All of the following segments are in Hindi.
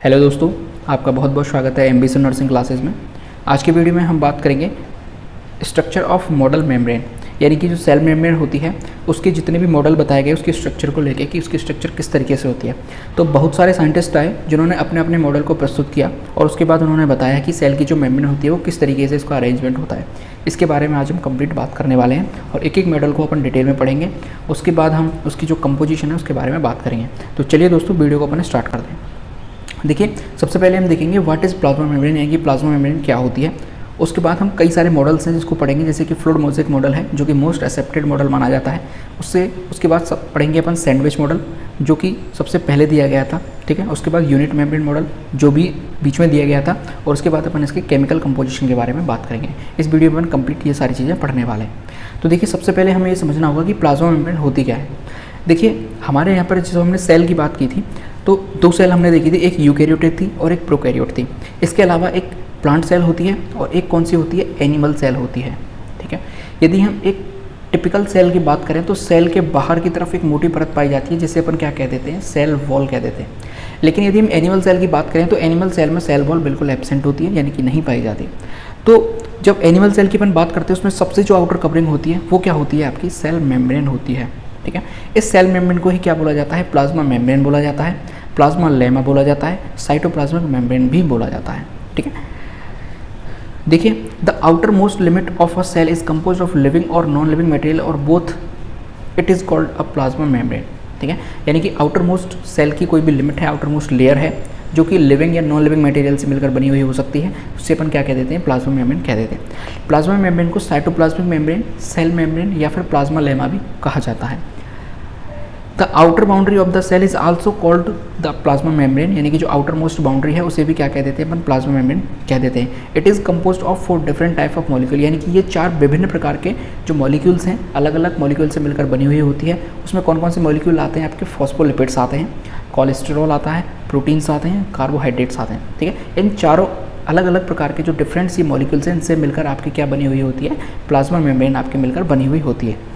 हेलो दोस्तों, आपका बहुत बहुत स्वागत है एमबीसी नर्सिंग क्लासेस में। आज की वीडियो में हम बात करेंगे स्ट्रक्चर ऑफ मॉडल मेम्ब्रेन, यानी कि जो सेल मेम्ब्रेन होती है उसके जितने भी मॉडल बताए गए उसके स्ट्रक्चर को लेके कि उसकी स्ट्रक्चर किस तरीके से होती है। तो बहुत सारे साइंटिस्ट आए जिन्होंने अपने अपने मॉडल को प्रस्तुत किया और उसके बाद उन्होंने बताया कि सेल की जो मेम्ब्रेन होती है वो किस तरीके से इसका अरेंजमेंट होता है। इसके बारे में आज हम कंप्लीट बात करने वाले हैं और एक एक मॉडल को अपन डिटेल में पढ़ेंगे। उसके बाद हम उसकी जो कंपोजिशन है उसके बारे में बात करेंगे। तो चलिए दोस्तों, वीडियो को अपन स्टार्ट करते हैं। देखिए, सबसे पहले हम देखेंगे व्हाट इज़ प्लाज्मा मेम्ब्रेन, यानी कि प्लाज्मा मेम्ब्रेन क्या होती है। उसके बाद हम कई सारे मॉडल्स हैं जिसको पढ़ेंगे, जैसे कि फ्लूइड मोज़ेक मॉडल है जो कि मोस्ट एक्सेप्टेड मॉडल माना जाता है। उसके बाद सब पढ़ेंगे अपन सैंडविच मॉडल जो कि सबसे पहले दिया गया था, ठीक है। उसके बाद यूनिट मेम्ब्रेन मॉडल जो भी बीच में दिया गया था, और उसके बाद अपन इसके केमिकल कंपोजिशन के बारे में बात करेंगे। इस वीडियो में अपन कंप्लीट ये सारी चीज़ें पढ़ने वाले हैं। तो देखिए, सबसे पहले हमें ये समझना होगा कि प्लाज्मा मेम्ब्रेन होती क्या है। देखिए, हमारे यहाँ पर जो हमने सेल की बात की थी तो दो सेल हमने देखी थी, एक यूकैरियोटिक थी और एक प्रोकैरियोट थी। इसके अलावा एक प्लांट सेल होती है और एक कौन सी होती है, एनिमल सेल होती है, ठीक है। यदि हम एक टिपिकल सेल की बात करें तो सेल के बाहर की तरफ एक मोटी परत पाई जाती है जिसे अपन क्या कह देते हैं, सेल वॉल कह देते हैं। लेकिन यदि हम एनिमल सेल की बात करें तो एनिमल सेल में सेल वॉल बिल्कुल एब्सेंट होती है, यानी कि नहीं पाई जाती। तो जब एनिमल सेल की अपन बात करते हैं उसमें सबसे जो आउटर कवरिंग होती है वो क्या होती है, आपकी सेल मेम्ब्रेन होती है, ठीक है। इस सेल मेम्ब्रेन को ही क्या बोला जाता है, प्लाज्मा मेम्ब्रेन बोला जाता है, प्लाज्मा लेमा बोला जाता है, साइटोप्लाज्मिक मेम्ब्रेन भी बोला जाता है, ठीक है। देखिए, the outermost limit of a cell is composed of living और नॉन लिविंग मटेरियल और both it is called a plasma membrane, ठीक है। यानी कि आउटर मोस्ट सेल की कोई भी लिमिट है, आउटर मोस्ट लेयर है जो कि लिविंग या नॉन लिविंग मटेरियल से मिलकर बनी हुई हो सकती है, उससे अपन क्या कह देते हैं, प्लाज्मा मेम्ब्रेन कह देते हैं। प्लाज्मा मेम्ब्रेन को साइटोप्लाज्मिक मेम्ब्रेन, सेल मेम्ब्रेन या फिर प्लाज्मा लेमा भी कहा जाता है। The outer boundary of the cell is also called the plasma membrane, यानी कि जो आउटर मोस्ट बाउंड्री है उसे भी क्या कह देते हैं, अपन प्लाज्मा मेम्ब्रेन कह देते हैं। It is composed of 4 different type of molecule, यानी कि ये 4 विभिन्न प्रकार के जो मॉलिक्यूल्स हैं, अलग अलग मॉलिक्यूल से मिलकर बनी हुई होती है। उसमें कौन कौन से मॉलिक्यूल आते हैं, आपके फॉस्फोलिपिड्स आते हैं, कोलेस्टेरॉल आता है, प्रोटीन्स आते हैं, कार्बोहाइड्रेट्स आते हैं, ठीक है। इन चारों अलग अलग प्रकार के जो डिफरेंट सी मॉलिक्यूल्स हैं इनसे मिलकर आपकी क्या बनी हुई होती है, प्लाज्मा मेम्ब्रेन आपके मिलकर बनी हुई होती है।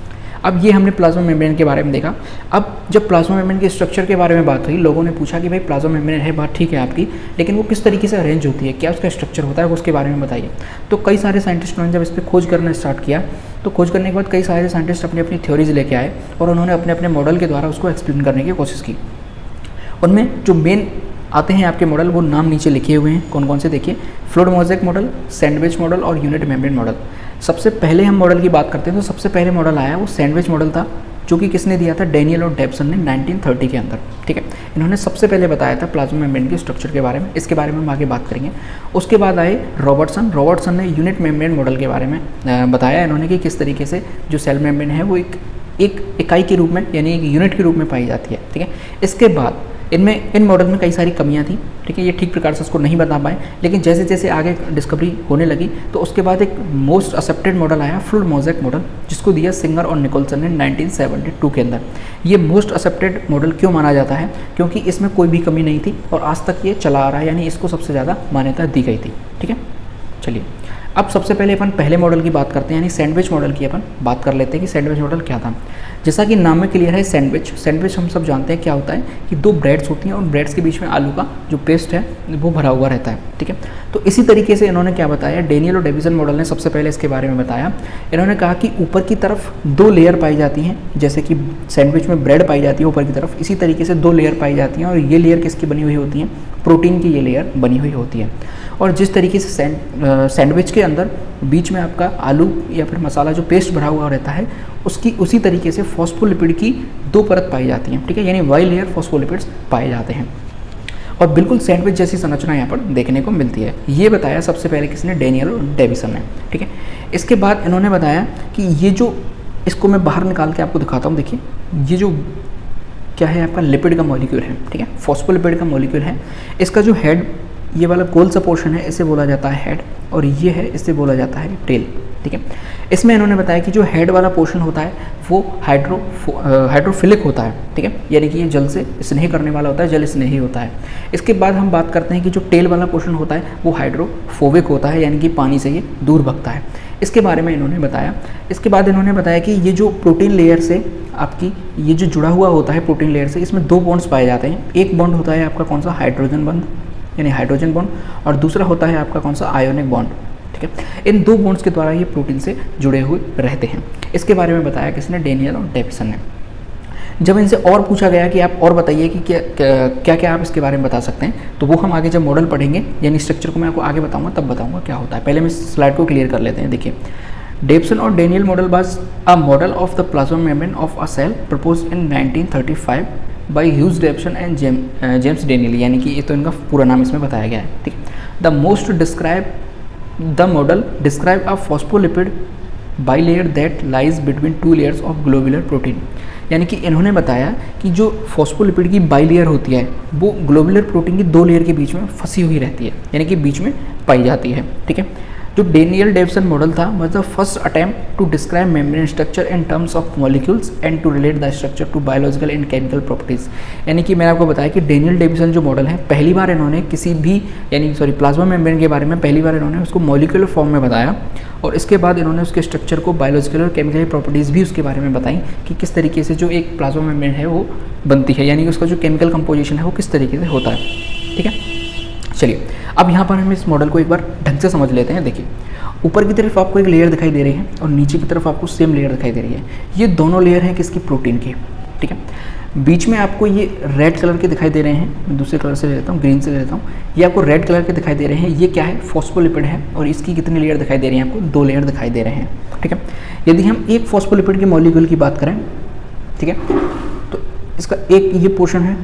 अब ये हमने प्लाज्मा मेम्ब्रेन के बारे में देखा। अब जब प्लाज्मा मेम्ब्रेन के स्ट्रक्चर के बारे में बात हुई, लोगों ने पूछा कि भाई प्लाज्मा मेम्ब्रेन है, बात ठीक है आपकी, लेकिन वो किस तरीके से अरेंज होती है, क्या उसका स्ट्रक्चर होता है, उसके बारे में बताइए। तो कई सारे साइंटिस्टों ने जब इस पर खोज करना स्टार्ट किया तो खोज करने के बाद कई सारे साइंटिस्ट अपनी अपनी थ्योरीज लेके आए और उन्होंने अपने अपने मॉडल के द्वारा उसको एक्सप्लेन करने की कोशिश की। उनमें जो मेन आते हैं आपके मॉडल वो नाम नीचे लिखे हुए हैं, कौन कौन से देखिए, fluid mosaic model, sandwich model और यूनिट मेम्ब्रेन मॉडल। सबसे पहले हम मॉडल की बात करते हैं तो सबसे पहले मॉडल आया वो सैंडविच मॉडल था, जो कि किसने दिया था, डेनियल और डेप्सन ने 1930 के अंदर, ठीक है। इन्होंने सबसे पहले बताया था प्लाज्मा मेम्ब्रेन के स्ट्रक्चर के बारे में, इसके बारे में हम आगे बात करेंगे। उसके बाद आए रॉबर्टसन ने यूनिट मेम्ब्रेन मॉडल के बारे में बताया इन्होंने कि किस तरीके से जो सेल मेम्ब्रेन है वो एक इकाई के रूप में, यानी एक यूनिट के रूप में पाई जाती है, ठीक है। इसके बाद इन मॉडल में कई सारी कमियां थी, ठीक है, ये ठीक प्रकार से उसको नहीं बता पाए। लेकिन जैसे जैसे आगे डिस्कवरी होने लगी तो उसके बाद एक मोस्ट एक्सेप्टेड मॉडल आया फ्लूइड मोज़ेक मॉडल, जिसको दिया सिंगर और निकोलसन ने 1972 के अंदर। ये मोस्ट एक्सेप्टेड मॉडल क्यों माना जाता है, क्योंकि इसमें कोई भी कमी नहीं थी और आज तक ये चला आ रहा है, यानी इसको सबसे ज़्यादा मान्यता दी गई थी, ठीक है। चलिए, अब सबसे पहले अपन पहले मॉडल की बात करते हैं, यानी सैंडविच मॉडल की अपन बात कर लेते हैं कि सैंडविच मॉडल क्या था। जैसा कि नाम में क्लियर है, सैंडविच हम सब जानते हैं क्या होता है कि 2 ब्रेड्स होती हैं और ब्रेड्स के बीच में आलू का जो पेस्ट है वो भरा हुआ रहता है, ठीक है। तो इसी तरीके से इन्होंने क्या बताया, डेनियल और डेविसन मॉडल ने सबसे पहले इसके बारे में बताया। इन्होंने कहा कि ऊपर की तरफ 2 लेयर पाई जाती हैं, जैसे कि सैंडविच में ब्रेड पाई जाती है ऊपर की तरफ, इसी तरीके से 2 लेयर पाई जाती हैं और ये लेयर किसकी बनी हुई होती हैं, प्रोटीन की ये लेयर बनी हुई होती है। और जिस तरीके से सैंडविच के अंदर बीच में आपका आलू या फिर मसाला जो पेस्ट भरा हुआ रहता है उसी तरीके से फॉस्फोलिपिड की 2 परत पाई जाती हैं, ठीक है, यानी वाई लेयर फॉस्फोलिपिड्स पाए जाते हैं और बिल्कुल सैंडविच जैसी संरचना यहाँ पर देखने को मिलती है। ये बताया सबसे पहले किसने, डेनियल और डेविसन ने, ठीक है। इसके बाद इन्होंने बताया कि ये जो, इसको मैं बाहर निकाल के आपको दिखाता हूँ। देखिए, ये जो क्या है आपका लिपिड का मॉलिक्यूल है, ठीक है, फॉस्फोलिपिड का मॉलिक्यूल है। इसका जो हेड, ये वाला गोल सा पोर्शन है, इसे बोला जाता है हेड, और ये है, इसे बोला जाता है टेल, ठीक है। इसमें इन्होंने बताया कि जो हेड वाला पोर्शन होता है वो हाइड्रोफिलिक होता है, ठीक है, यानी कि ये जल से स्नेह करने वाला होता है, जल स्नेही होता है। इसके बाद हम बात करते हैं कि जो टेल वाला पोर्शन होता है वो हाइड्रोफोबिक होता है, यानी कि पानी से ये दूर भगता है। इसके बारे में इन्होंने बताया। इसके बाद इन्होंने बताया कि ये जो प्रोटीन लेयर से आपकी ये जो जुड़ा हुआ होता है प्रोटीन लेयर से, इसमें 2 बॉन्ड्स पाए जाते हैं। एक बॉन्ड होता है आपका कौन सा, हाइड्रोजन बॉन्ड, यानी हाइड्रोजन बॉन्ड, और दूसरा होता है आपका कौन सा, आयोनिक बॉन्ड। ठीक है, इन दो बॉन्ड्स के द्वारा ये प्रोटीन से जुड़े हुए रहते हैं। इसके बारे में बताया किसने, डेनियल और डेविसन ने। जब इनसे और पूछा गया कि आप और बताइए कि क्या क्या आप इसके बारे में बता सकते हैं, तो वो हम आगे जब मॉडल पढ़ेंगे, यानी स्ट्रक्चर को मैं आपको आगे बताऊंगा, तब बताऊंगा क्या होता है। पहले हम इस स्लाइड को क्लियर कर लेते हैं। देखिए, डेविसन और Danielli model was a model of the plasma membrane of a cell proposed in 1935 by Hugh Davson and James Danielli, यानी कि ये तो इनका पूरा नाम इसमें बताया गया है। ठीक है, the most describe the model describe a phospholipid bilayer that lies between two layers of globular protein, यानी कि इन्होंने बताया कि जो फॉस्फोलिपिड की बाइलेयर होती है वो ग्लोबुलर प्रोटीन की दो लेयर के बीच में फंसी हुई रहती है, यानी कि बीच में पाई जाती है। ठीक है, जो डेनियल डेविसन मॉडल था was the first attempt to describe membrane structure in terms of molecules and to relate the structure to biological and chemical properties. यानी कि मैंने आपको बताया कि डेनियल डेविसन जो मॉडल है, पहली बार इन्होंने किसी भी प्लाज्मा मेम्ब्रेन के बारे में पहली बार इन्होंने उसको मॉलिक्यूलर फॉर्म में बताया, और इसके बाद इन्होंने उसके स्ट्रक्चर को बायोलॉजिकल और केमिकल प्रॉपर्टीज़ भी उसके बारे में बताई कि किस तरीके से जो एक प्लाज्मा मेम्ब्रेन है वो बनती है, यानी कि उसका जो केमिकल कंपोजिशन है वो किस तरीके से होता है। ठीक है, चलिए अब यहाँ पर हम इस मॉडल को एक बार ढंग से समझ लेते हैं। देखिए, ऊपर की तरफ आपको एक लेयर दिखाई दे रही है और नीचे की तरफ आपको सेम लेयर दिखाई दे रही है। ये दोनों लेयर हैं किसकी, प्रोटीन की। ठीक है, बीच में आपको ये रेड कलर के दिखाई दे रहे हैं, मैं दूसरे कलर से ले लेता हूँ, ग्रीन से ले लेता हूँ। ये आपको रेड कलर के दिखाई दे रहे हैं, ये क्या है, फॉस्फोलिपिड है, और इसकी कितनी लेयर दिखाई दे रही है आपको, दो लेयर दिखाई दे रहे हैं। ठीक है, यदि हम एक फॉस्फोलिपिड के मॉलिक्यूल की बात करें, ठीक है, तो इसका एक ये पोर्शन है,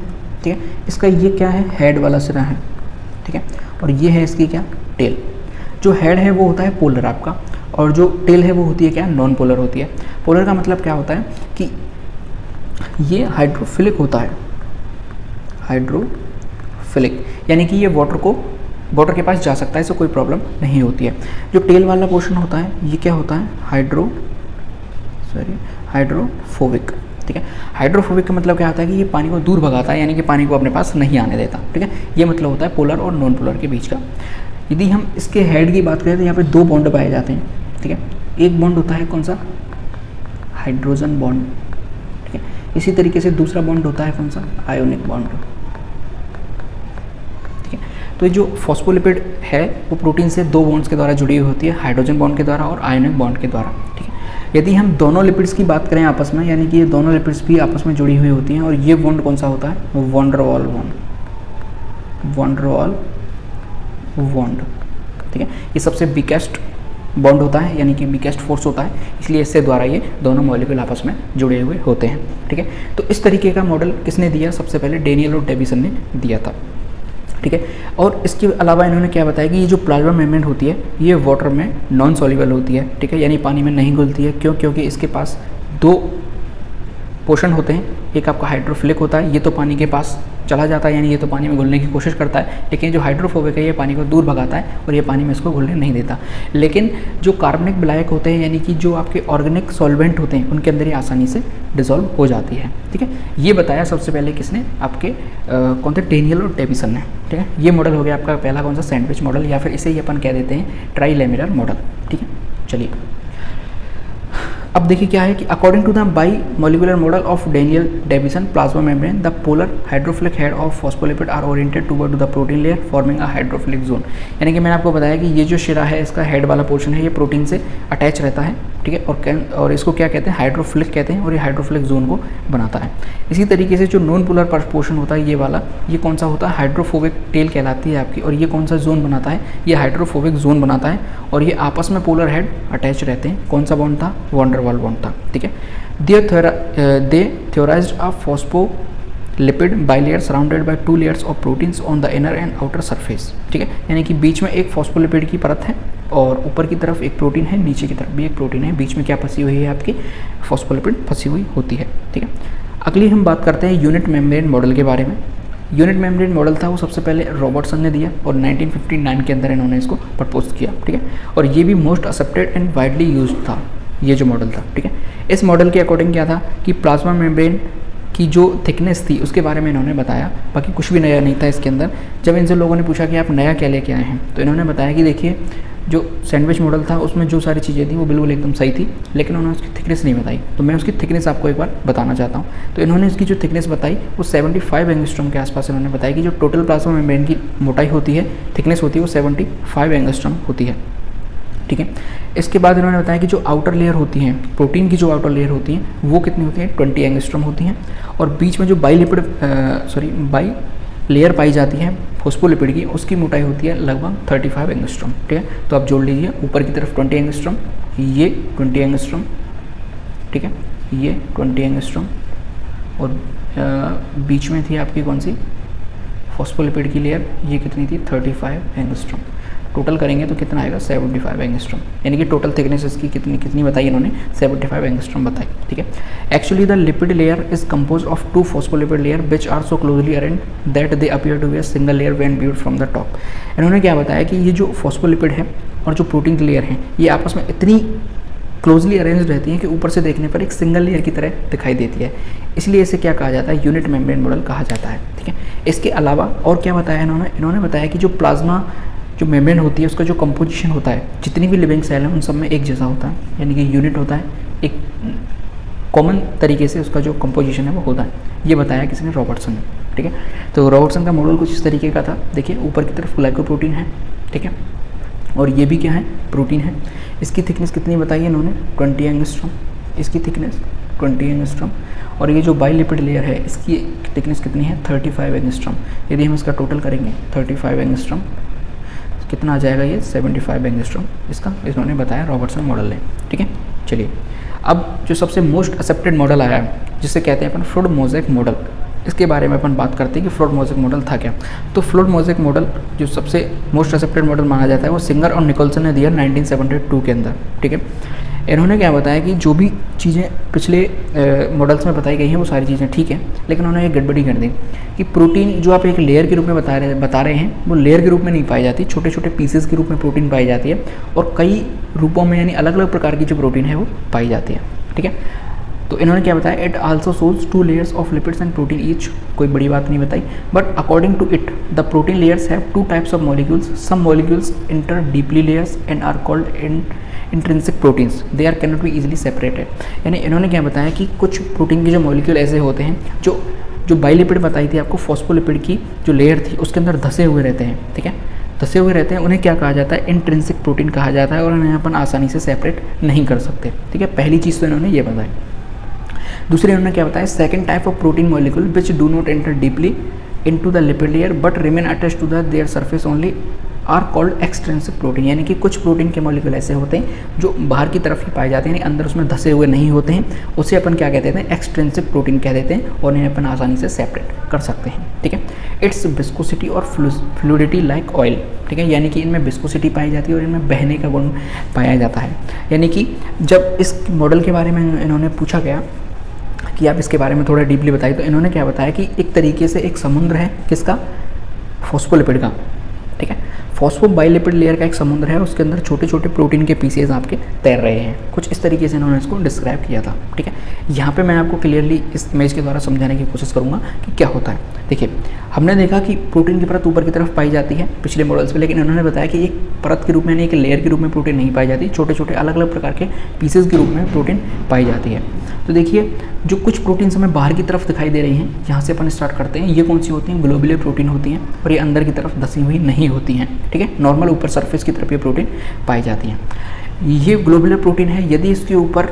ठीक है, इसका ये क्या है, हेड वाला सिरा है। ठीक है, और ये है इसकी क्या, टेल। जो हेड है वो होता है पोलर आपका, और जो टेल है वो होती है क्या, नॉन पोलर होती है। पोलर का मतलब क्या होता है कि ये हाइड्रोफिलिक होता है, हाइड्रोफिलिक, यानी कि ये वाटर के पास जा सकता है, इससे कोई प्रॉब्लम नहीं होती है। जो टेल वाला पोर्शन होता है ये क्या होता है, हाइड्रोफोबिक। ठीक है, हाइड्रोफोबिक का मतलब क्या होता है कि ये पानी को दूर भगाता है, यानी कि पानी को अपने पास नहीं आने देता। ठीक है, ये मतलब होता है पोलर और नॉन पोलर के बीच का। यदि हम इसके हेड की बात करें तो यहाँ पे दो बॉन्ड पाए जाते हैं। ठीक है, एक बॉन्ड होता है कौन सा, हाइड्रोजन बॉन्ड। ठीक है, इसी तरीके से दूसरा बॉन्ड होता है कौन सा, आयोनिक बॉन्ड। ठीक है, तो ये जो फॉस्फोलिपिड है वो प्रोटीन से दो बॉन्ड्स के द्वारा जुड़ी हुई होती है, हाइड्रोजन बॉन्ड के द्वारा और आयोनिक बॉन्ड के द्वारा। ठीक है, यदि हम दोनों लिपिड्स की बात करें आपस में, यानी कि ये दोनों लिपिड्स भी आपस में जुड़ी हुई होती हैं, और ये बॉन्ड कौन सा होता है, वॉन डर वाल बॉन्ड। ठीक है, ये सबसे बिगेस्ट बॉन्ड होता है, यानी कि बिगेस्ट फोर्स होता है, इसलिए इससे द्वारा ये दोनों मॉलिक्यूल आपस में जुड़े हुए होते हैं। ठीक है, तो इस तरीके का मॉडल किसने दिया, सबसे पहले डेनियल और डेविसन ने दिया था। ठीक है, और इसके अलावा इन्होंने क्या बताया कि ये जो प्लाज्मा मेम्ब्रेन होती है ये वाटर में नॉन सॉल्युबल होती है। ठीक है, यानी पानी में नहीं घुलती है। क्यों, क्योंकि इसके पास दो पोर्शन होते हैं, एक आपका हाइड्रोफिलिक होता है, ये तो पानी के पास चला जाता है, यानी ये तो पानी में घुलने की कोशिश करता है, लेकिन जो हाइड्रोफोबिक है ये पानी को दूर भगाता है और ये पानी में इसको घुलने नहीं देता। लेकिन जो कार्बनिक विलायक होते हैं, यानी कि जो आपके ऑर्गेनिक सॉल्वेंट होते हैं, उनके अंदर ये आसानी से डिसॉल्व हो जाती है। ठीक है, ये बताया सबसे पहले किसने, आपके कौन थे, डेनियल और डेविसन ने। ठीक है, ये मॉडल हो गया आपका पहला कौन सा, सैंडविच मॉडल, या फिर इसे ही अपन कह देते हैं ट्राइलेमिनर मॉडल। ठीक है, चलिए अब देखिए क्या है कि according to the bimolecular model of Daniel Davson plasma membrane, the polar hydrophilic head of phospholipid are oriented toward the protein layer forming a hydrophilic zone. यानी कि मैंने आपको बताया कि ये जो शिरा है, इसका हेड वाला पोर्शन है, ये प्रोटीन से अटैच रहता है। ठीक है, और इसको क्या कहते हैं, हाइड्रोफिलिक कहते हैं, और ये हाइड्रोफिलिक जोन को बनाता है। इसी तरीके से जो नॉन पोलर पोर्शन होता है ये वाला, ये कौन सा होता है, हाइड्रोफोबिक टेल कहलाती है आपकी, और ये कौन सा जोन बनाता है, ये हाइड्रोफोबिक जोन बनाता है, और ये आपस में पोलर हेड अटैच रहते हैं। कौन सा बॉन्ड था, वॉन डर वाल बॉन्ड था। ठीक है, they theorised a phospholipid bilayer surrounded by two layers of proteins on the inner and outer surface. ठीक है, यानी कि बीच में एक फॉस्फोलिपिड की परत है और ऊपर की तरफ एक प्रोटीन है, नीचे की तरफ भी एक प्रोटीन है, बीच में क्या फंसी हुई है, आपकी फॉस्फोलिपिड फंसी हुई होती है। ठीक है, अगली हम बात करते हैं यूनिट मेम्ब्रेन मॉडल के बारे में। यूनिट मेम्ब्रेन मॉडल था वो सबसे पहले रॉबर्टसन ने दिया, और 1959 के अंदर इन्होंने इसको प्रपोज किया। ठीक है, और ये भी most accepted and widely used था ये जो मॉडल था। ठीक है, इस मॉडल के अकॉर्डिंग क्या था कि प्लाज्मा मेम्ब्रेन की जो थिकनेस थी उसके बारे में इन्होंने बताया, बाकी कुछ भी नया नहीं था इसके अंदर। जब इनसे लोगों ने पूछा कि आप नया क्या लेके आए हैं, तो इन्होंने बताया कि देखिए जो सैंडविच मॉडल था उसमें जो सारी चीज़ें थी वो बिल्कुल एकदम सही थी, लेकिन उन्होंने उसकी थिकनेस नहीं बताई। तो मैं उसकी थिकनेस आपको एक बार बताना चाहता हूँ। तो इन्होंने इसकी जो थिकनेस बताई वो 75 एंगस्ट्रॉम के आसपास इन्होंने बताया कि जो टोटल प्लाज्मा मेम्ब्रेन की मोटाई होती है, थिकनेस होती है, वो 75 एंगस्ट्रॉम होती है। ठीक है, इसके बाद इन्होंने बताया कि जो आउटर लेयर होती हैं, प्रोटीन की जो आउटर लेयर होती हैं वो कितनी होती है, 20 एंगस्ट्रॉम होती हैं। और बीच में जो बाई लेयर पाई जाती है फॉस्फोलिपिड की, उसकी मोटाई होती है लगभग 35 एंगस्ट्रॉम। ठीक है, तो आप जोड़ लीजिए, ऊपर की तरफ 20 एंगस्ट्रॉम, ये 20 एंगस्ट्रॉम, ठीक है, ये 20 एंगस्ट्रॉम, और बीच में थी आपकी कौन सी, फॉस्फोलिपिड की लेयर, ये कितनी थी, 35 एंगस्ट्रॉम। टोटल करेंगे तो कितना आएगा, 75 एंगस्ट्रॉम, यानी कि टोटल थिकनेस इसकी कितनी बताई इन्होंने, 75 एंगस्ट्रॉम बताई। ठीक है, actually the lipid layer is compose of 2 phospholipid layer which are so closely arrange that they appear to be a single layer when viewed from the top. इन्होंने क्या बताया कि ये जो फॉस्फोलिपिड है और जो प्रोटीन की लेयर है, ये आपस में इतनी क्लोजली अरेंज रहती हैं कि ऊपर से देखने पर एक सिंगल लेयर की तरह दिखाई देती है, इसलिए इसे क्या कहा जाता है, यूनिट मेम्ब्रेन मॉडल कहा जाता है। ठीक है, इसके अलावा और क्या बताया इन्होंने बताया कि जो प्लाज्मा जो मेम्ब्रेन होती है उसका जो कंपोजिशन होता है, जितनी भी लिविंग सेल है उन सब में एक जैसा होता है, यानी कि यूनिट होता है, एक कॉमन तरीके से उसका जो कंपोजिशन है वो होता है। ये बताया किसने, रॉबर्टसन ने। ठीक है, तो रॉबर्टसन का मॉडल कुछ इस तरीके का था। देखिए, ऊपर की तरफ ग्लाइकोप्रोटीन है, ठीक है, और ये भी क्या है, प्रोटीन है। इसकी थिकनेस कितनी बताई है इन्होंने, 20 एंगस्ट्रॉम, इसकी थिकनेस 20 एंगस्ट्रॉम, और ये जो बाइलिपिड लेयर है इसकी थिकनेस कितनी है, 35 एंगस्ट्रॉम। यदि हम इसका टोटल करेंगे 35 एंगस्ट्रॉम, कितना आ जाएगा, ये 75 एंगस्ट्रॉम इसका इन्होंने बताया रॉबर्टसन मॉडल ने। ठीक है, चलिए अब जो सबसे मोस्ट एक्सेप्टेड मॉडल आया है जिसे कहते हैं अपन फ्लोड मोज़ेक मॉडल, इसके बारे में अपन बात करते हैं कि फ्लोड मोज़ेक मॉडल था क्या। तो फ्लोड मोज़ेक मॉडल जो सबसे मोस्ट एक्सेप्टेड मॉडल माना जाता है वो सिंगर और निकोलसन ने दिया 1972 के अंदर। ठीक है, इन्होंने क्या बताया कि जो भी चीज़ें पिछले मॉडल्स में बताई गई हैं वो सारी चीज़ें ठीक है, लेकिन उन्होंने एक गड़बड़ी कर दी कि प्रोटीन जो आप एक लेयर के रूप में बता रहे हैं वो लेयर के रूप में नहीं पाई जाती, छोटे छोटे पीसेस के रूप में प्रोटीन पाई जाती है, और कई रूपों में यानी अलग अलग प्रकार की जो प्रोटीन है वो पाई जाती है। ठीक है, तो इन्होंने क्या बताया, it also shows 2 layers of lipids and protein each, कोई बड़ी बात नहीं बताई, but according to it the protein layers have 2 types of molecules, some molecules enter deeply layers and are called intrinsic proteins, they are cannot be easily separated. यानी इन्होंने क्या बताया कि कुछ प्रोटीन के जो मॉलिक्यूल ऐसे होते हैं जो बाइलिपिड बताई थी आपको, फॉस्फोलिपिड की जो लेयर थी उसके अंदर धसे हुए रहते हैं। ठीक है, धसे हुए रहते हैं, उन्हें क्या कहा जाता है, इंट्रिंसिक प्रोटीन कहा जाता है, और उन्हें अपन आसानी से सेपरेट नहीं कर सकते। ठीक है, पहली चीज़ तो इन्होंने ये बताई। दूसरी इन्होंने क्या बताया, second type of protein molecule which do not enter deeply into the lipid layer but remain attached to the their surface only are called extrinsic protein. यानी कि कुछ प्रोटीन के मॉलिक्यूल ऐसे होते हैं जो बाहर की तरफ ही पाए जाते हैं, यानी अंदर उसमें धसे हुए नहीं होते हैं, उसे अपन क्या कहते हैं, एक्सट्रिंसिक प्रोटीन कह देते हैं, और इन्हें अपन आसानी से सेपरेट कर सकते हैं। ठीक है, इट्स विस्कोसिटी और फ्लूइडिटी लाइक ऑयल। ठीक है, यानी कि इनमें विस्कोसिटी पाई जाती है और इनमें बहने का गुण पाया जाता है। यानी कि जब इस मॉडल के बारे में इन्होंने पूछा गया कि आप इसके बारे में थोड़ा डीपली बताइए, तो इन्होंने क्या बताया कि एक तरीके से एक समुद्र है, किसका, फॉस्फोलिपिड का। ठीक है, फॉस्फोबाइलिपिड लेयर का एक समुद्र है, उसके अंदर छोटे छोटे प्रोटीन के पीसेज आपके तैर रहे हैं, कुछ इस तरीके से इन्होंने इसको डिस्क्राइब किया था। ठीक है, यहाँ पे मैं आपको क्लियरली इस इमेज के द्वारा समझाने की कोशिश करूँगा कि क्या होता है। देखिए, हमने देखा कि प्रोटीन की परत ऊपर की तरफ पाई जाती है पिछले मॉडल्स में, लेकिन इन्होंने बताया कि एक परत के रूप में, यानी एक लेयर के रूप में प्रोटीन नहीं पाई जाती, छोटे छोटे अलग अलग प्रकार के पीसेज के रूप में प्रोटीन पाई जाती है। तो देखिए, जो कुछ प्रोटीन्स हमें बाहर की तरफ दिखाई दे रही हैं, यहाँ से अपन स्टार्ट करते हैं, ये कौन सी होती हैं, ग्लोबुलर प्रोटीन होती हैं, और ये अंदर की तरफ धसी हुई नहीं होती हैं। ठीक है, नॉर्मल ऊपर सरफेस की तरफ ये प्रोटीन पाई जाती हैं। ये ग्लोबुलर प्रोटीन है, यदि इसके ऊपर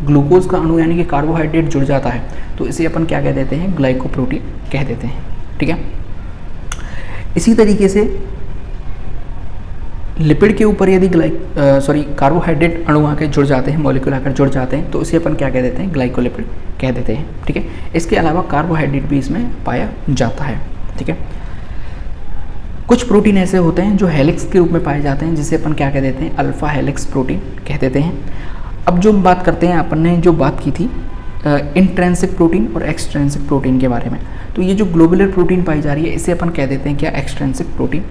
ग्लूकोज का अणु यानी कि कार्बोहाइड्रेट जुड़ जाता है तो इसे अपन क्या कह देते हैं, ग्लाइकोप्रोटीन कह देते हैं। ठीक है, इसी तरीके से लिपिड के ऊपर यदि कार्बोहाइड्रेट अणु आकर जुड़ जाते हैं, मॉलिक्यूल आकर जुड़ जाते हैं, तो इसे अपन क्या कह देते हैं, ग्लाइकोलिपिड कह देते हैं। ठीक है, इसके अलावा कार्बोहाइड्रेट भी इसमें पाया जाता है। ठीक है, कुछ प्रोटीन ऐसे होते हैं जो हेलिक्स के रूप में पाए जाते हैं, जिसे अपन क्या कह देते हैं, अल्फा हेलिक्स प्रोटीन कह देते हैं। अब जो बात करते हैं, अपन ने जो बात की थी इंट्रिंसिक प्रोटीन और एक्सट्रिंसिक प्रोटीन के बारे में, तो ये जो ग्लोबुलर प्रोटीन पाई जा रही है इसे अपन कह देते हैं क्या, एक्सट्रिंसिक प्रोटीन।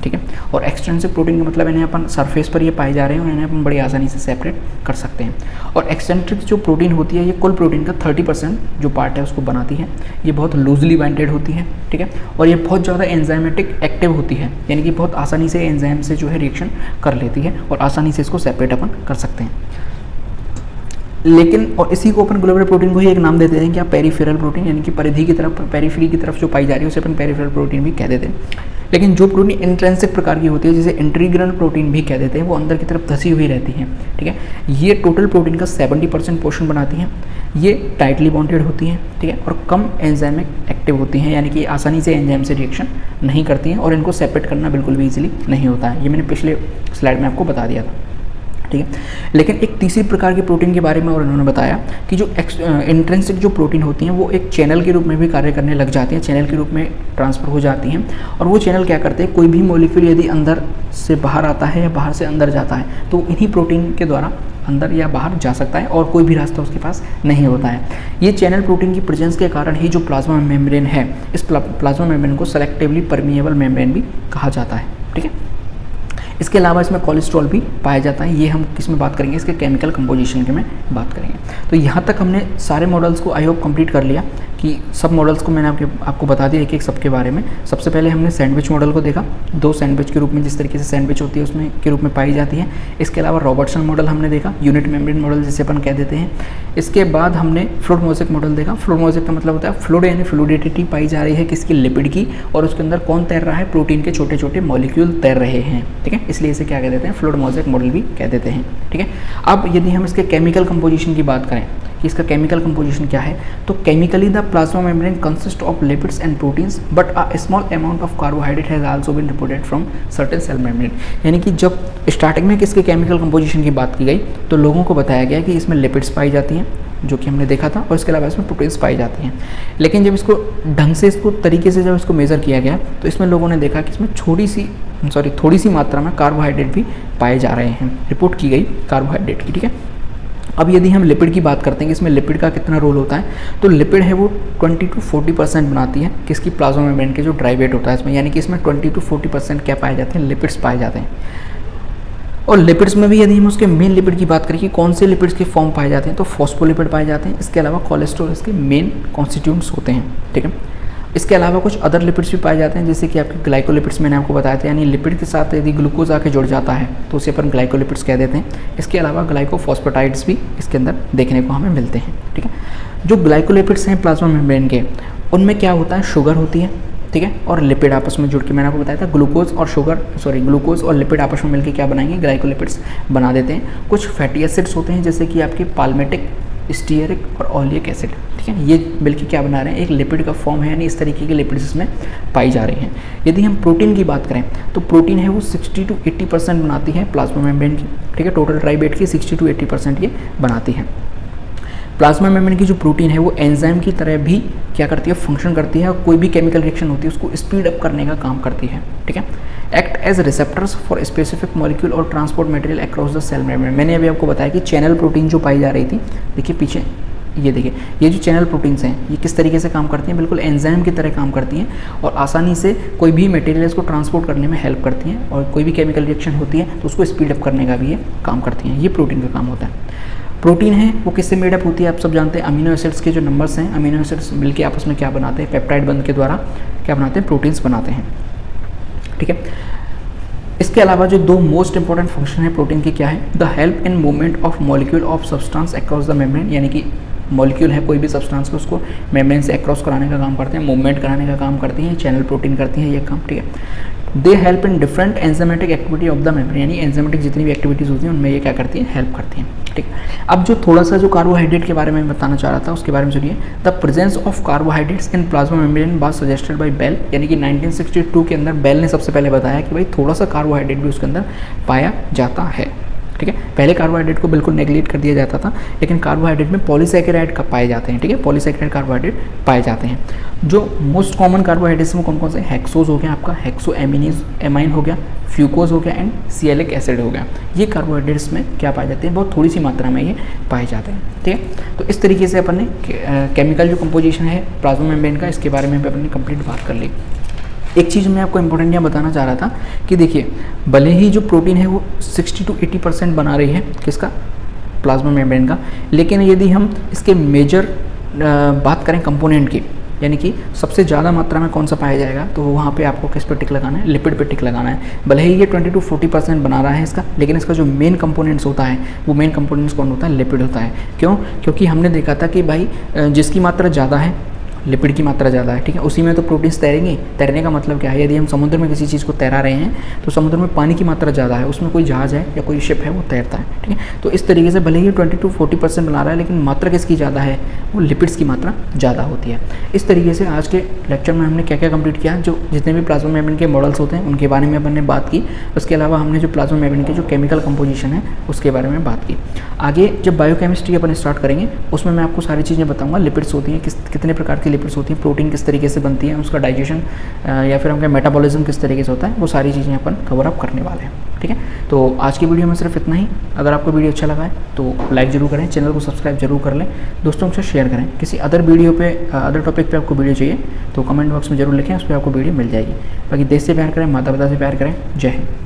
ठीक है। और एक्सट्रिंसिक प्रोटीन का मतलब इन्हें अपन सरफेस पर ये पाए जा रहे हैं और इन्हें अपन बड़ी आसानी से सेपरेट कर सकते हैं। और एक्सेंट्रिक जो प्रोटीन होती है ये कुल प्रोटीन का 30% जो पार्ट है उसको बनाती है। ये बहुत लूजली बाइंडेड होती है, ठीक है। और ये बहुत ज़्यादा एंजाइमेटिक एक्टिव होती है, यानी कि बहुत आसानी से एंजाइम से जो है रिएक्शन कर लेती है और आसानी से इसको सेपरेट अपन कर सकते हैं। लेकिन और इसी को अपन ग्लोबुलर प्रोटीन को ही एक नाम देते हैं क्या, पेरिफेरल प्रोटीन, यानी कि परिधि की तरफ, पेरिफेरी की तरफ जो पाई जा रही है उसे अपन पेरिफेरल प्रोटीन भी कह देते हैं। लेकिन जो प्रोटीन इंट्रिंसिक प्रकार की होती है जिसे इंटीग्रल प्रोटीन भी कह देते हैं, वो अंदर की तरफ धसी हुई रहती है, ठीक है। ये टोटल प्रोटीन का 70% पोर्शन बनाती हैं। ये टाइटली बॉन्डेड होती हैं, ठीक है, और कम एंजाइमिक एक्टिव होती हैं, यानी कि आसानी से एंजाइम से रिएक्शन नहीं करती हैं और इनको सेपरेट करना बिल्कुल भी ईजिली नहीं होता है। ये मैंने पिछले स्लाइड में आपको बता दिया था, ठीक है। लेकिन एक तीसरी प्रकार के प्रोटीन के बारे में और इन्होंने बताया कि जो इंट्रिंसिक जो प्रोटीन होती हैं वो एक चैनल के रूप में भी कार्य करने लग जाती हैं, चैनल के रूप में ट्रांसफ़र हो जाती हैं। और वो चैनल क्या करते हैं, कोई भी मॉलिक्यूल यदि अंदर से बाहर आता है या बाहर से अंदर जाता है तो इन्हीं प्रोटीन के द्वारा अंदर या बाहर जा सकता है और कोई भी रास्ता उसके पास नहीं होता है। ये चैनल प्रोटीन की प्रेजेंस के कारण ही जो प्लाज्मा मेम्ब्रेन है, इस प्लाज्मा मेम्ब्रेन को सेलेक्टिवली परमिएबल मेम्ब्रेन भी कहा जाता है, ठीक है। इसके अलावा इसमें कोलेस्ट्रॉल भी पाया जाता है। ये हम किस में बात करेंगे, इसके केमिकल कंपोजिशन के में बात करेंगे। तो यहाँ तक हमने सारे मॉडल्स को आई होप कंप्लीट कर लिया कि सब मॉडल्स को मैंने आपको बता दिया एक एक सबके बारे में। सबसे पहले हमने सैंडविच मॉडल को देखा, 2 सैंडविच के रूप में जिस तरीके से सैंडविच होती है उसमें के रूप में पाई जाती है। इसके अलावा रॉबर्टसन मॉडल हमने देखा, यूनिट मेम्ब्रेन मॉडल जिसे अपन कह देते हैं। इसके बाद हमने फ्लूइड मोज़ेक मॉडल देखा। फ्लूइड मोज़ेक का मतलब होता है फ्लूइड यानी फ्लूइडिटी पाई जा रही है किसकी, लिपिड की, और उसके अंदर कौन तैर रहा है, प्रोटीन के छोटे छोटे मॉलिक्यूल तैर रहे हैं, ठीक है। इसलिए इसे क्या कह देते हैं, फ्लूइड मोज़ेक मॉडल भी कह देते हैं, ठीक है। अब यदि हम इसके केमिकल कंपोजिशन की बात करें कि इसका केमिकल कंपोजिशन क्या है, तो chemically the plasma membrane consist of lipids and proteins but a small amount of carbohydrate has also been reported from certain cell membrane. यानी कि जब स्टार्टिंग में किसके केमिकल कंपोजिशन की बात की गई तो लोगों को बताया गया कि इसमें लिपिड्स पाई जाती हैं, जो कि हमने देखा था, और इसके अलावा इसमें प्रोटीन्स पाई जाती हैं। लेकिन जब इसको ढंग से इसको तरीके से जब इसको मेज़र किया गया तो इसमें लोगों ने देखा कि इसमें थोड़ी सी मात्रा में कार्बोहाइड्रेट भी पाए जा रहे हैं, रिपोर्ट की गई कार्बोहाइड्रेट की, ठीक है। अब यदि हम लिपिड की बात करते हैं कि इसमें लिपिड का कितना रोल होता है, तो लिपिड है वो 20 to 40% बनाती है किसकी, प्लाज्मा मेम्ब्रेन के जो ड्राई वेट होता है इसमें, यानी कि इसमें 20 to 40% क्या पाए जाते हैं, लिपिड्स पाए जाते हैं। और लिपिड्स में भी यदि हम उसके मेन लिपिड की बात करें कि कौन से लिपिड्स के फॉर्म पाए जाते हैं, तो फॉस्फोलिपिड पाए जाते हैं। इसके अलावा कोलेस्ट्रॉल इसके मेन कॉन्स्टिट्यूएंट्स होते हैं, ठीक है। इसके अलावा कुछ अदर लिपिड्स भी पाए जाते हैं, जैसे कि आपके ग्लाइकोलिपिड्स मैंने आपको बताया था, यानी लिपिड के साथ यदि ग्लूकोज आके जुड़ जाता है तो उसे अपन ग्लाइकोलिपिड्स कह देते हैं। इसके अलावा ग्लाइकोफॉस्फेटाइड्स भी इसके अंदर देखने को हमें मिलते हैं, ठीक है। जो ग्लाइकोलिपिड्स हैं प्लाज्मा मेम्ब्रेन के, उनमें क्या होता है, शुगर होती है, ठीक है, और लिपिड आपस में जुड़ के, मैंने आपको बताया था ग्लूकोज और लिपिड आपस में मिलकर क्या बनाएंगे, ग्लाइकोलिपिड्स बना देते हैं। कुछ फैटी एसिड्स होते हैं जैसे कि आपके पाल्मेटिक, स्टीयरिक और ओलिक एसिड, ठीक है, ये मिलकर क्या बना रहे हैं, एक लिपिड का फॉर्म है, यानी इस तरीके के लिपिड्स इसमें पाई जा रही हैं। यदि हम प्रोटीन की बात करें तो प्रोटीन है वो 60 to 80% बनाती है प्लाज्मा मेम्ब्रेन की, ठीक है, टोटल ड्राई वेट की 60 to 80% ये बनाती है। प्लाज्मा मेम्ब्रेन की जो प्रोटीन है वो एंजाइम की तरह भी क्या करती है, फंक्शन करती है, और कोई भी केमिकल रिएक्शन होती है उसको स्पीड अप करने का काम करती है, ठीक है। Act as receptors for specific molecule और transport material across the cell membrane. मैंने अभी आपको बताया कि चैनल प्रोटीन जो पाई जा रही थी, देखिए पीछे ये देखिए, ये जो चैनल प्रोटीन्स हैं ये किस तरीके से काम करती हैं, बिल्कुल एंजाइम की तरह काम करती हैं और आसानी से कोई भी मटेरियल को ट्रांसपोर्ट करने में हेल्प करती हैं, और कोई भी केमिकल रिएक्शन होती है तो उसको स्पीड अप करने का भी ये काम करती हैं। ये प्रोटीन का काम होता है। प्रोटीन है वो किससे मेडअप होती है, आप सब जानते हैं, अमीनो एसिड्स के जो नंबर्स हैं, अमीनो एसिड्स मिलके आपस में क्या बनाते हैं, पेप्टाइड बंध के द्वारा क्या बनाते हैं, प्रोटीन्स बनाते हैं, ठीक है। इसके अलावा जो 2 मोस्ट इंपॉर्टेंट फंक्शन है प्रोटीन की क्या है, the help in movement of molecule of substance across the membrane, यानी कि मॉलिक्यूल है कोई भी सब्सटेंस को उसको मेम्ब्रेन से अक्रॉस कराने का काम करते हैं, मूवमेंट कराने का काम करती हैं, चैनल प्रोटीन करती हैं ये काम, ठीक है। They help in different enzymatic activity of the membrane, यानी एंजाइमेटिक जितनी भी एक्टिविटीज़ होती हैं उनमें ये क्या करती हैं, हेल्प करती हैं, ठीक। अब जो थोड़ा सा जो कार्बोहाइड्रेट के बारे में बताना चाह रहा था उसके बारे में सुनिए। The presence of carbohydrates in plasma membrane was suggested by Bell, यानी कि 1962 के अंदर बेल ने सबसे पहले बताया कि भाई थोड़ा सा कार्बोहाइड्रेट भी उसके अंदर पाया जाता है, ठीक है। पहले कार्बोहाइड्रेट को बिल्कुल नेग्लेक्ट कर दिया जाता था, लेकिन कार्बोहाइड्रेट में पॉलीसैकेराइड पाए जाते हैं, ठीक है, पॉलीसैकेराइड कार्बोहाइड्रेट पाए जाते हैं। जो मोस्ट कॉमन कार्बोहाइड्रेट्स में कौन कौन से, हेक्सोज हो गया आपका, हेक्सो एमाइन हो गया, फ्यूकोज हो गया एंड सिएलिक एसिड हो गया। ये कार्बोहाइड्रेट्स में क्या पाए जाते हैं, बहुत थोड़ी सी मात्रा में ये पाए जाते हैं, ठीक है। तो इस तरीके से अपन ने केमिकल जो कंपोजिशन है प्लाज्मा मेम्ब्रेन का, इसके बारे में अपन ने कंप्लीट बात कर ली। एक चीज़ मैं आपको इंपॉर्टेंट यहाँ बताना चाह रहा था कि देखिए, भले ही जो प्रोटीन है वो 60 to 80% बना रही है किसका, प्लाज्मा मेम्ब्रेन का, लेकिन यदि हम इसके मेजर बात करें कंपोनेंट की, यानी कि सबसे ज़्यादा मात्रा में कौन सा पाया जाएगा, तो वहाँ पे आपको किस पे टिक लगाना है, लिपिड पे टिक लगाना है। भले ही ये 20 to 40% बना रहा है इसका, लेकिन इसका जो मेन कंपोनेंट्स होता है वो मेन कंपोनेंट्स कौन होता है, लिपिड होता है। क्यों? क्योंकि हमने देखा था कि भाई जिसकी मात्रा ज़्यादा है, लिपिड की मात्रा ज़्यादा है, ठीक है, उसी में तो प्रोटीन्स तैरेंगे। तैरने का मतलब क्या है, यदि हम समुद्र में किसी चीज़ को तैरा रहे हैं तो समुद्र में पानी की मात्रा ज़्यादा है, उसमें कोई जहाज़ है या कोई शिप है वो तैरता है, ठीक है। तो इस तरीके से भले ही 20 to 40% बना रहा है, लेकिन मात्रा किसकी ज़्यादा है, वो लिपिड्स की मात्रा ज़्यादा होती है। इस तरीके से आज के लेक्चर में हमने क्या क्या कंप्लीट किया, जो जितने भी प्लाज्मा मेम्ब्रेन के मॉडल्स होते हैं उनके बारे में अपन ने बात की। उसके अलावा हमने जो प्लाज्मा मेम्ब्रेन के जो केमिकल कंपोजिशन है उसके बारे में बात की। आगे जब बायोकेमिस्ट्री अपन स्टार्ट करेंगे उसमें मैं आपको सारी चीज़ें बताऊँगा, लिपिड्स होती हैं कितने प्रकार की लिपिड्स होती हैं, प्रोटीन किस तरीके से बनती है, उसका डाइजेशन या फिर उनका मेटाबॉलिज्म किस तरीके से होता है, वो सारी चीज़ें अपन कवर अप करने वाले हैं, ठीक है। तो आज की वीडियो में सिर्फ इतना ही। अगर आपको वीडियो अच्छा लगा है तो लाइक जरूर करें, चैनल को सब्सक्राइब जरूर कर लें, दोस्तों के साथ शेयर करें। किसी अदर वीडियो पे अदर टॉपिक पे आपको वीडियो चाहिए तो कमेंट बॉक्स में जरूर लिखें, उस पर आपको वीडियो मिल जाएगी। बाकी देश से प्यार करें, माता पिता से प्यार करें। जय हिंद।